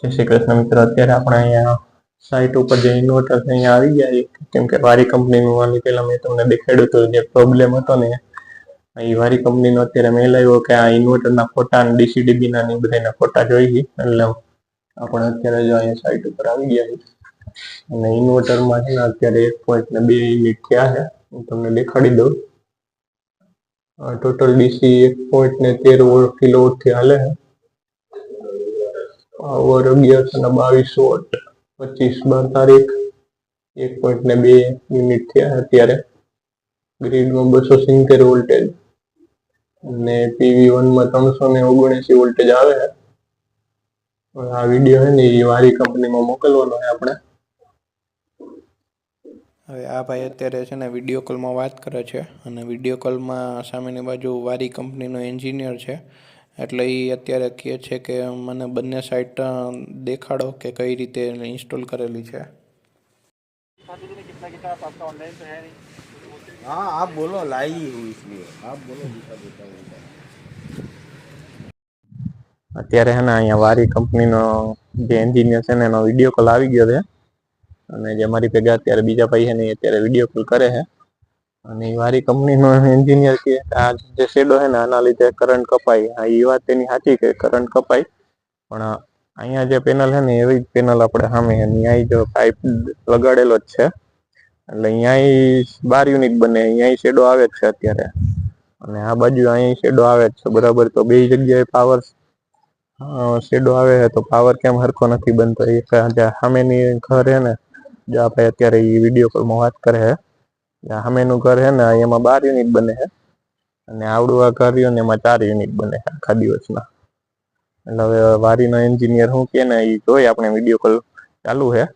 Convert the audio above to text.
જય શ્રી કૃષ્ણ મિત્રો, અત્યારે આપણે અહીંયા સાઇટ ઉપર જે ઇન્વર્ટર છે અહીંયા આવી ગયા છે. કેમ કે વારી કંપનીનું આની પહેલા મેં તમને દેખાડ્યું હતું જે પ્રોબ્લેમ હતો ને, એ વારી કંપનીનો અત્યારે મેલ આવ્યો કે આ ઇન્વર્ટરના ફોટા અને ડીસીડીબીના ને બધાના ફોટા જોઈએ. એટલે આપણે અત્યારે જો અહીંયા સાઇટ ઉપર આવી ગયા છે અને ઇન્વર્ટરમાં છે ને અત્યારે 1.2 યુનિટ થયા છે. હું તમને દેખાડી દઉં. ટોટલ ડીસી 1.13 કિલોવોટથી હાલે છે. પાવર 1122 વોટ, 25/12 તારીખ, 1.2 યુનિટ થયા અત્યારે. ગ્રીડમાં 270 વોલ્ટેજ અને PV1માં 379 વોલ્ટેજ આવે છે. આ વિડીયો છે ને એ વારી કંપનીમાં મોકલવાનો છે આપણે. હવે આ ભાઈ અત્યારે છે ને વિડીયો કોલમાં વાત કરે છે અને વિડીયો કોલમાં સામેની બાજુ વારી કંપનીનો એન્જિનિયર છે. એટલે એ અત્યારે કહે છે કે મને બંને સાઇટ દેખાડો કે કઈ રીતે ઇન્સ્ટોલ કરેલી છે. हाँ आप बोलो, लाई हुई इसलिए आप बोलो। અત્યારે છે ને અહીંયા વારી કંપનીનો જે એન્જિનિયર છે ને એનો વિડીયો કોલ આવી ગયો છે અને જે મારી ભેગા અત્યારે બીજા ભાઈ છે ને અત્યારે વિડીયો કોલ કરે છે. અને વારી કંપનીનો એન્જિનિયર કે આ જે શેડો છે ને આના લીધે કરંટ કપાય. એ વાત તેની સાચી કે કરંટ કપાય, પણ અહીંયા જે પેનલ છે ને એવી જ પેનલ આપણે સામે અહીંયા જો પાઇપ લગાડેલો જ છે. એટલે અહીંયા 12 યુનિટ બને, અહીંયા શેડો આવે જ છે અત્યારે, અને આ બાજુ અહીંયા શેડો આવે જ છે બરાબર. તો બે જગ્યાએ પાવર શેડો આવે છે તો પાવર કેમ હરખો નથી બનતો? એ સામેની ઘર છે ને, જો આપણે અત્યારે એ વિડીયો કોલમાં વાત કરે છે, સામેનું ઘર છે ને એમાં 12 યુનિટ બને છે અને આવડું આ ઘર રહ્યું ને એમાં 4 યુનિટ બને છે આખા દિવસના. એટલે હવે વારીનો એન્જિનિયર શું કે ને એ જોઈ આપણે, વિડીયો કોલ ચાલુ છે.